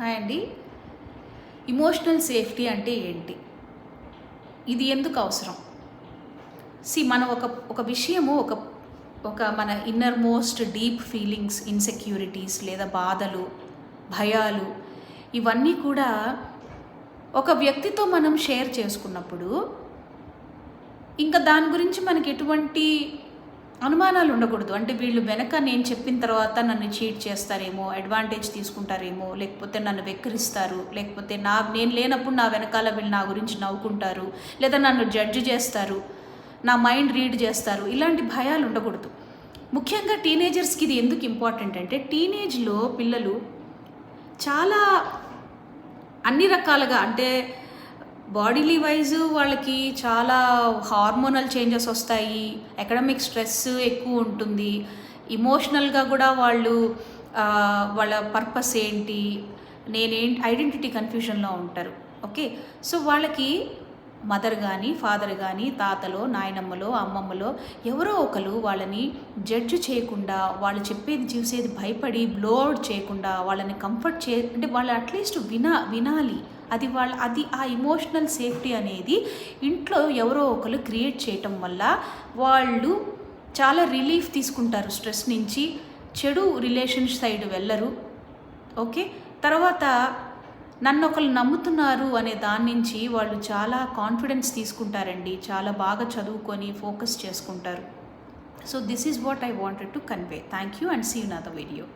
Hi అండి. Emotional safety అంటే ఏంటి? ఇది ఎందుకు అవసరం? మనం ఒక విషయము ఒక మన inner most deep feelings, insecurities లేదా బాధలు, భయాలు ఇవన్నీ కూడా ఒక వ్యక్తితో మనం షేర్ చేసుకున్నప్పుడు ఇంకా దాని గురించి మనకి ఎటువంటి అనుమానాలు ఉండకూడదు. అంటే వీళ్ళు వెనక నేను చెప్పిన తర్వాత నన్ను చీట్ చేస్తారేమో, అడ్వాంటేజ్ తీసుకుంటారేమో, లేకపోతే నన్ను వెక్కిరిస్తారు, లేకపోతే నేను లేనప్పుడు నా వెనకాల వీళ్ళు నా గురించి నవ్వుకుంటారు, లేదా నన్ను జడ్జి చేస్తారు, నా మైండ్ రీడ్ చేస్తారు. ఇలాంటి భయాలు ఉండకూడదు. ముఖ్యంగా టీనేజర్స్కి ఇది ఎందుకు ఇంపార్టెంట్ అంటే, టీనేజ్లో పిల్లలు చాలా అన్ని రకాలుగా అంటే బాడీలీ వైజ్ వాళ్ళకి చాలా హార్మోనల్ చేంజెస్ వస్తాయి, అకాడమిక్ స్ట్రెస్ ఎక్కువ ఉంటుంది, ఇమోషనల్గా కూడా వాళ్ళు వాళ్ళ పర్పస్ ఏంటి, ఐడెంటిటీ కన్ఫ్యూజన్లో ఉంటారు. ఓకే, సో వాళ్ళకి మదర్ కానీ ఫాదర్ కానీ తాతలో నాయనమ్మలో అమ్మమ్మలో ఎవరో ఒకరు వాళ్ళని జడ్జ్ చేయకుండా, వాళ్ళు చెప్పేది చూసేది భయపడి బ్లోఅవుట్ చేయకుండా వాళ్ళని కంఫర్ట్ అంటే వాళ్ళు అట్లీస్ట్ వినాలి. అది ఆ ఎమోషనల్ సేఫ్టీ అనేది ఇంట్లో ఎవరో ఒకరు క్రియేట్ చేయటం వల్ల వాళ్ళు చాలా రిలీఫ్ తీసుకుంటారు స్ట్రెస్ నుంచి, చెడు రిలేషన్ సైడ్ వెళ్ళరు. ఓకే, తర్వాత నన్ను ఒకళ్ళు నమ్ముతున్నారు అనే దాని నుంచి వాళ్ళు చాలా కాన్ఫిడెన్స్ తీసుకుంటారండి, చాలా బాగా చదువుకొని ఫోకస్ చేసుకుంటారు. So this is what I wanted to convey. Thank you and see you in other video.